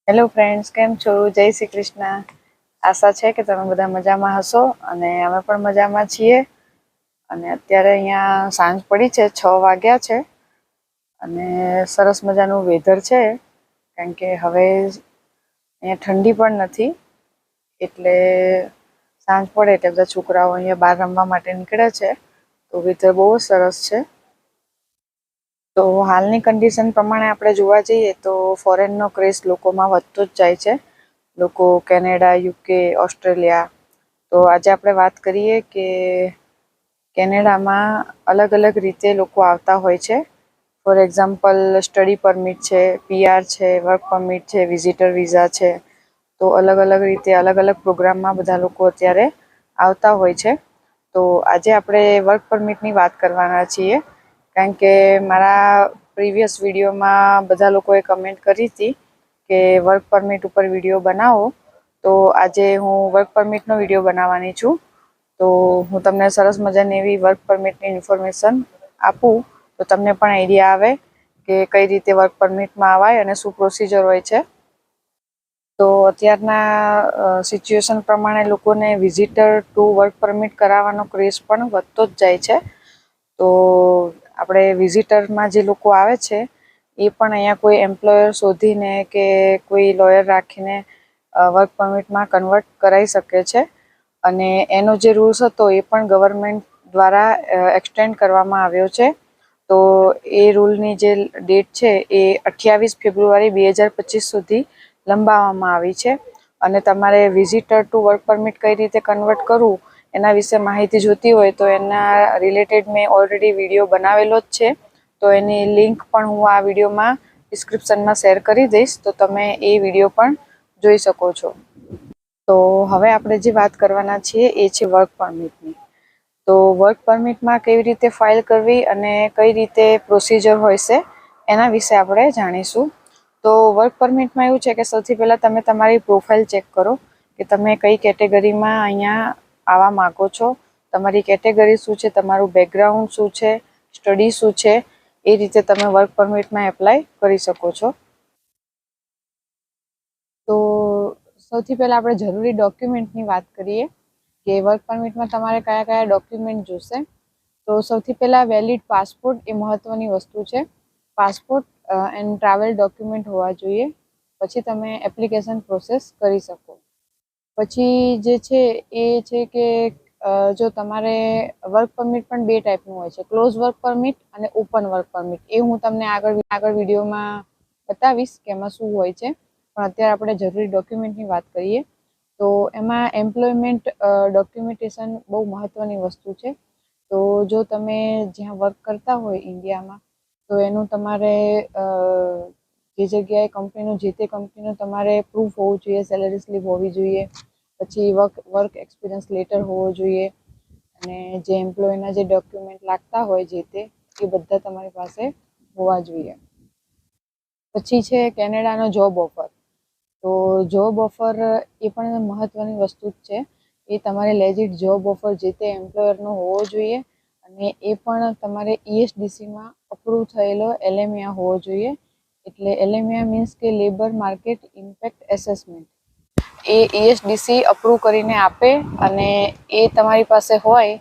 Hello friends, કેમ છો? જય શ્રી કૃષ્ણ. આશા છે કે તમે બધા મજામાં હશો અને અમે પણ મજામાં છીએ. અને અત્યારે અહીંયા સાંજ પડી છે, 6 વાગ્યા છે અને સરસ મજાનું વેધર છે. કારણ કે હવે અહીંયા ઠંડી પણ નથી, એટલે સાંજ પડે એટલે બધા છોકરાઓ અહીંયા બહાર રમવા માટે નીકળે છે. તો વેધર બહુ સરસ છે. તો હાલની કન્ડિશન પ્રમાણે આપણે જોવા જઈએ તો ફોરેનનો ક્રેઝ લોકોમાં વધતો જ જાય છે. લોકો કેનેડા, UK, ઓસ્ટ્રેલિયા. તો આજે આપણે વાત કરીએ કે કેનેડામાં અલગ અલગ રીતે લોકો આવતા હોય છે. ફોર એક્ઝામ્પલ, સ્ટડી પરમિટ છે, PR છે, વર્ક પરમિટ છે, વિઝિટર વિઝા છે. તો અલગ અલગ રીતે અલગ અલગ પ્રોગ્રામમાં બધા લોકો અત્યારે આવતા હોય છે. તો આજે આપણે વર્ક પરમિટની વાત કરવાના છીએ. કારણ કે મારા પ્રીવિયસ વિડીયોમાં બધા લોકોએ કમેન્ટ કરી હતી કે વર્ક પરમિટ ઉપર વિડીયો બનાવો. તો આજે હું વર્ક પરમિટનો વિડીયો બનાવવાની છું. તો હું તમને સરસ મજાની એવી વર્ક પરમિટની ઇન્ફોર્મેશન આપું તો તમને પણ આઈડિયા આવે કે કઈ રીતે વર્ક પરમિટમાં આવાય અને શું પ્રોસિજર હોય છે. તો અત્યારના સિચ્યુએશન પ્રમાણે લોકોને વિઝિટર ટુ વર્ક પરમિટ કરાવવાનો ક્રેઝ પણ વધતો જ જાય છે. તો આપણે વિઝિટરમાં જે લોકો આવે છે એ પણ અહીંયા કોઈ એમ્પ્લોયર શોધીને કે કોઈ લોયર રાખીને વર્ક પરમિટમાં કન્વર્ટ કરાવી શકે છે. અને એનો જે રૂલ્સ હતો એ પણ ગવર્મેન્ટ દ્વારા એક્સટેન્ડ કરવામાં આવ્યો છે. તો એ રૂલની જે ડેટ છે એ 28 ફેબ્રુઆરી 2025 સુધી લંબાવવામાં આવી છે. અને તમારે વિઝિટર ટુ વર્ક પરમિટ કઈ રીતે કન્વર્ટ કરવું એના વિશે માહિતી જોતી હોય તો એના રિલેટેડ મેં ઓલરેડી વિડીયો બનાવેલો જ છે. તો એની લિંક પણ હું આ વિડીયોમાં ડિસ્ક્રિપ્શનમાં શેર કરી દઈશ, તો તમે એ વિડીયો પણ જોઈ શકો છો. તો હવે આપણે જે વાત કરવાના છીએ એ છે વર્ક પરમિટની. તો વર્ક પરમિટમાં કેવી રીતે ફાઇલ કરવી અને કઈ રીતે પ્રોસિજર હોય છે એના વિશે આપણે જાણીશું. તો વર્ક પરમિટમાં એવું છે કે સૌથી પહેલાં તમે તમારી પ્રોફાઇલ ચેક કરો કે તમે કઈ કેટેગરીમાં અહીંયા આવવા માગો છો. તમારી કેટેગરી શું છે, તમારું બેકગ્રાઉન્ડ શું છે, સ્ટડી શું છે, એ રીતે તમે વર્ક પરમિટમાં એપ્લાય કરી શકો છો. તો સૌથી પહેલાં આપણે જરૂરી ડોક્યુમેન્ટની વાત કરીએ કે વર્ક પરમિટમાં તમારે કયા કયા ડોક્યુમેન્ટ જોશે. તો સૌથી પહેલાં વેલિડ પાસપોર્ટ એ મહત્ત્વની વસ્તુ છે. પાસપોર્ટ એન્ડ ટ્રાવેલ ડોક્યુમેન્ટ હોવા જોઈએ. પછી તમે એપ્લિકેશન પ્રોસેસ કરી શકો. પછી જે છે એ છે કે જો તમારે વર્ક પરમિટ પણ બે ટાઈપનું હોય છે, ક્લોઝ વર્ક પરમિટ અને ઓપન વર્ક પરમિટ. એ હું તમને આગળ વિડીયોમાં બતાવીશ કે એમાં શું હોય છે. પણ અત્યારે આપણે જરૂરી ડોક્યુમેન્ટની વાત કરીએ તો એમાં એમ્પ્લોયમેન્ટ ડોક્યુમેન્ટેશન બહુ મહત્ત્વની વસ્તુ છે. તો જો તમે જ્યાં વર્ક કરતા હોય ઇન્ડિયામાં, તો એનું તમારે જે જગ્યાએ કંપનીનું જે તે કંપનીનું તમારે પ્રૂફ હોવું જોઈએ, સેલરી સ્લીપ હોવી જોઈએ, પછી વર્ક એક્સપિરિયન્સ લેટર હોવો જોઈએ, અને જે એમ્પ્લોયના જે ડોક્યુમેન્ટ લાગતા હોય જે તે એ બધા તમારી પાસે હોવા જોઈએ. પછી છે કેનેડાનો જોબ ઓફર. તો જોબ ઓફર એ પણ મહત્ત્વની વસ્તુ જ છે. એ તમારે લેજિટ જોબ ઓફર જે તે એમ્પ્લોયરનો હોવો જોઈએ અને એ પણ તમારે ESDCમાં અપ્રૂવ થયેલો LMIA હોવો જોઈએ. એટલે LMIA મીન્સ કે લેબર માર્કેટ ઇમ્પેક્ટ એસેસમેન્ટ. એ ESDC અપ્રૂવ કરીને આપે અને એ તમારી પાસે હોય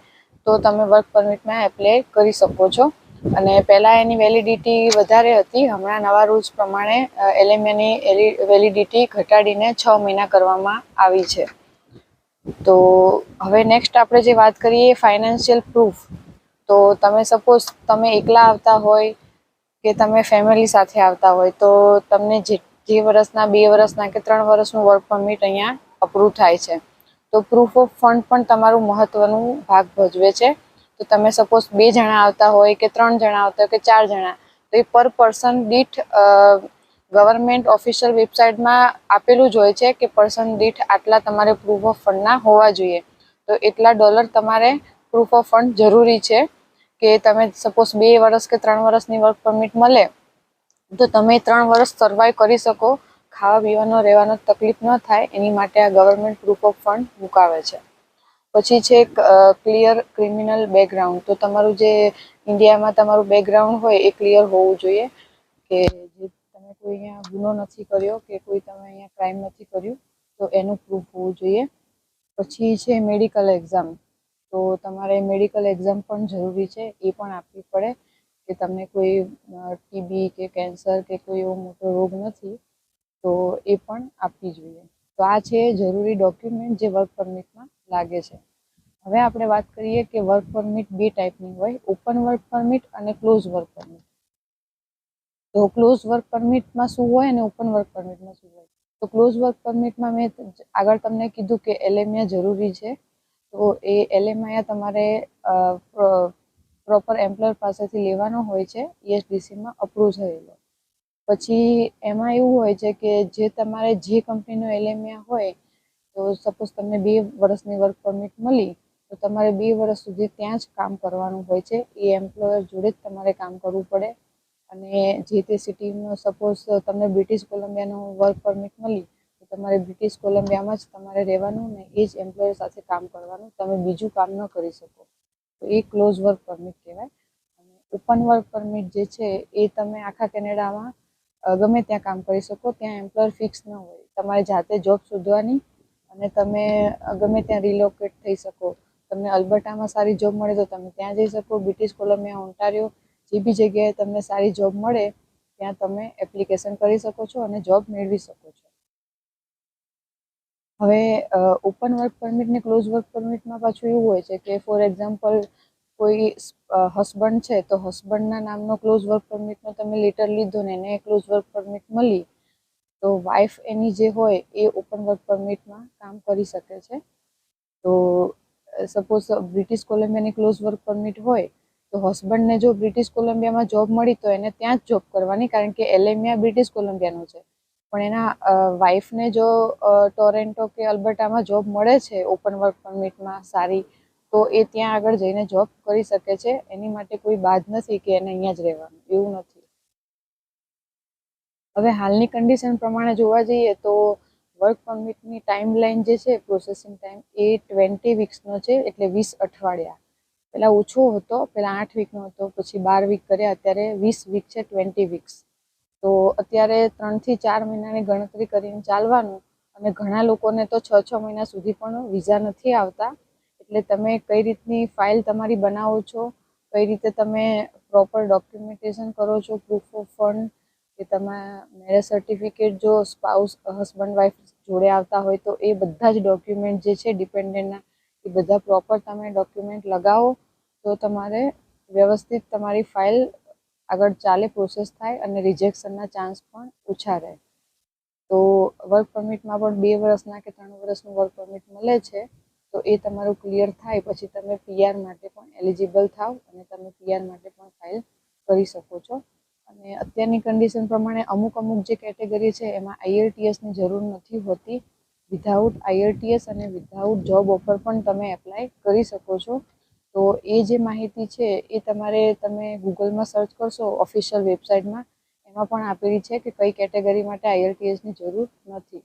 તો તમે વર્ક પરમિટમાં એપ્લાય કરી શકો છો. અને પહેલાં એની વેલિડિટી વધારે હતી, હમણાં નવા રૂલ્સ પ્રમાણે LMIAની વેલિડિટી ઘટાડીને 6 મહિના કરવામાં આવી છે. તો હવે નેક્સ્ટ આપણે જે વાત કરીએ ફાઇનાન્શિયલ પ્રૂફ. તો તમે સપોઝ તમે એકલા આવતા હોય કે તમે ફેમિલી સાથે આવતા હોય તો તમને જે વર્ષના, 2 વર્ષના કે 3 વર્ષનું વર્ક પરમિટ અહીંયા અપ્રૂવ થાય છે. તો પ્રૂફ ઓફ ફંડ પણ તમારું મહત્ત્વનું ભાગ ભજવે છે. તો તમે સપોઝ 2 જણા આવતા હોય કે 3 જણા આવતા હોય કે 4 જણા, તો એ પર પર્સન દીઠ ગવર્મેન્ટ ઓફિશિયલ વેબસાઇટમાં આપેલું જ હોય છે કે પર્સન દીઠ આટલા તમારે પ્રૂફ ઓફ ફંડના હોવા જોઈએ. તો એટલા ડોલર તમારે પ્રૂફ ઓફ ફંડ જરૂરી છે કે તમે સપોઝ 2 વર્ષ કે 3 વર્ષની વર્ક પરમિટ મળે તો તમે 3 વર્ષ સર્વાઈવ કરી શકો, ખાવા પીવાનો રહેવાનો તકલીફ ન થાય એની માટે આ ગવર્મેન્ટ પ્રૂફ ઓફ ફંડ મુકાવે છે. પછી છે ક્લિયર ક્રિમિનલ બેકગ્રાઉન્ડ. તો તમારું જે ઇન્ડિયામાં તમારું બેકગ્રાઉન્ડ હોય એ ક્લિયર હોવું જોઈએ કે જે તમે કોઈ અહીંયા ગુનો નથી કર્યો કે કોઈ તમે અહીંયા ક્રાઇમ નથી કર્યું, તો એનું પ્રૂફ હોવું જોઈએ. પછી છે મેડિકલ એક્ઝામ. તો તમારે મેડિકલ એક્ઝામ પણ જરૂરી છે, એ પણ આપવી પડે કે તમને કોઈ ટીબી કે કેન્સર કે કોઈ એવો મોટો રોગ નથી, તો એ પણ આપવી જોઈએ. તો આ છે જરૂરી ડોક્યુમેન્ટ જે વર્ક પરમિટમાં લાગે છે. હવે આપણે વાત કરીએ કે વર્ક પરમિટ બે ટાઈપની હોય, ઓપન વર્ક પરમિટ અને ક્લોઝ વર્ક પરમિટ. તો ક્લોઝ વર્ક પરમિટમાં શું હોય અને ઓપન વર્ક પરમિટમાં શું હોય? તો ક્લોઝ વર્ક પરમિટમાં મેં આગળ તમને કીધું કે એલએમઆઈ જરૂરી છે. તો એ એલએમઆઈ તમારે પ્રોપર એમ્પ્લોયર પાસેથી લેવાનો હોય છે, ESDCમાં અપ્રૂવ થયેલો. પછી એમાં એવું હોય છે કે જે તમારે જે કંપનીનો એલએમઆઈ હોય, તો સપોઝ તમને 2 વર્ષની વર્ક પરમિટ મળી, તો તમારે 2 વર્ષ સુધી ત્યાં જ કામ કરવાનું હોય છે. એ એમ્પ્લોયર જોડે જ તમારે કામ કરવું પડે. અને જે તે સિટીનો સપોઝ તમને બ્રિટિશ કોલંબિયાનો વર્ક પરમિટ મળી, તો તમારે બ્રિટિશ કોલંબિયામાં જ તમારે રહેવાનું ને એ જ એમ્પ્લોયર સાથે કામ કરવાનું. તમે બીજું કામ ન કરી શકો. તો એ ક્લોઝ વર્ક પરમિટ કહેવાય. અને ઓપન વર્ક પરમિટ જે છે એ તમે આખા કેનેડામાં ગમે ત્યાં કામ કરી શકો. ત્યાં એમ્પ્લોયર ફિક્સ ન હોય. તમારે જાતે જોબ શોધવાની અને તમે ગમે ત્યાં રિલોકેટ થઈ શકો. તમને અલ્બર્ટામાં સારી જોબ મળે તો તમે ત્યાં જઈ શકો. બ્રિટિશ કોલંબિયા, ઓન્ટારિયો, જે બી જગ્યાએ તમને સારી જોબ મળે ત્યાં તમે એપ્લિકેશન કરી શકો છો અને જોબ મેળવી શકો છો. હવે ઓપન વર્ક પરમિટ ને ક્લોઝ વર્ક પરમિટમાં પાછું એવું હોય છે કે ફોર એક્ઝામ્પલ કોઈ હસબન્ડ છે, તો હસબન્ડના નામનો ક્લોઝ વર્ક પરમિટનો તમે લેટર લીધો ને એને ક્લોઝ વર્ક પરમિટ મળી, તો વાઇફ એની જે હોય એ ઓપન વર્ક પરમિટમાં કામ કરી શકે છે. તો સપોઝ બ્રિટિશ કોલંબિયાની ક્લોઝ વર્ક પરમિટ હોય, તો હસબન્ડને જો બ્રિટિશ કોલંબિયામાં જોબ મળી તો એને ત્યાં જ જોબ કરવાની, કારણ કે એલએમઆઈ બ્રિટિશ કોલંબિયાનું છે. પણ એના વાઇફને જો ટોરેન્ટો કે અલ્બર્ટામાં જોબ મળે છે ઓપન વર્ક પરમિટમાં સારી, તો એ ત્યાં આગળ જઈને જોબ કરી શકે છે. એની માટે કોઈ બાદ નથી કે એને અહીંયા જ રહેવાનું, એવું નથી. હવે હાલની કન્ડિશન પ્રમાણે જોવા જઈએ તો વર્ક પરમિટની ટાઈમલાઈન જે છે, પ્રોસેસિંગ ટાઈમ, એ 20 વીક્સનો છે, એટલે 20 અઠવાડિયા. પહેલાં ઓછો હતો, પહેલાં 8 વીકનો હતો, પછી 12 વીક કર્યા, અત્યારે 20 વીક છે, 20 વીક્સ. તો અત્યારે 3 થી 4 મહિનાની ગણતરી કરીને ચાલવાનું. અને ઘણા લોકોને તો 6 મહિના સુધી પણ વિઝા નથી આવતા. એટલે તમે કઈ રીતની ફાઇલ તમારી બનાવો છો, કઈ રીતે તમે પ્રોપર ડોક્યુમેન્ટેશન કરો છો, પ્રૂફ ઓફ ફંડ, કે તમારા મેરેજ સર્ટિફિકેટ જો સ્પાઉસ હસબન્ડ વાઈફ જોડે આવતા હોય તો એ બધા જ ડોક્યુમેન્ટ જે છે ડિપેન્ડન્ટના, એ બધા પ્રોપર તમે ડોક્યુમેન્ટ લગાવો, તો તમારે વ્યવસ્થિત તમારી ફાઇલ આગળ ચાલે, પ્રોસેસ થાય અને રિજેક્શનના ચાન્સ પણ ઓછા રહે. તો વર્ક પરમિટમાં પણ 2 વર્ષના કે 3 વર્ષનું વર્ક પરમિટ મળે છે. તો એ તમારું ક્લિયર થાય પછી તમે પીઆર માટે પણ એલિજિબલ થાવ અને તમે પીઆર માટે પણ ફાઇલ કરી શકો છો. અને અત્યારની કન્ડિશન પ્રમાણે અમુક જે કેટેગરી છે એમાં IELTSની જરૂર નથી હોતી. વિધાઉટ IELTS અને વિધાઉટ જોબ ઓફર પણ તમે એપ્લાય કરી શકો છો. તો એ જે માહિતી છે એ તમે ગૂગલમાં સર્ચ કરશો ઓફિશિયલ વેબસાઇટમાં, એમાં પણ આપેલી છે કે કઈ કેટેગરી માટે IELTSની જરૂર નથી.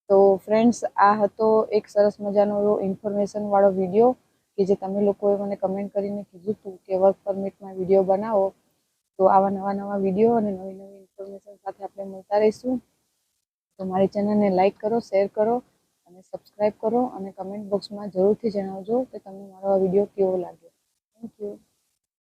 તો ફ્રેન્ડ્સ, આ હતો એક સરસ મજાનો એવો ઇન્ફોર્મેશનવાળો વિડીયો કે જે તમે લોકોએ મને કમેન્ટ કરીને કીધું હતું કે વર્ક પરમિટમાં વિડીયો બનાવો. તો આવા નવા વિડીયો અને નવી ઇન્ફોર્મેશન સાથે આપણે મળતા રહીશું. તો મારી ચેનલને લાઇક કરો, શેર કરો અને સબસ્ક્રાઈબ કરો અને કમેન્ટ બોક્સમાં જરૂરથી જણાવજો કે તમને મારો આ વિડીયો કેવો લાગ્યો. Thank you.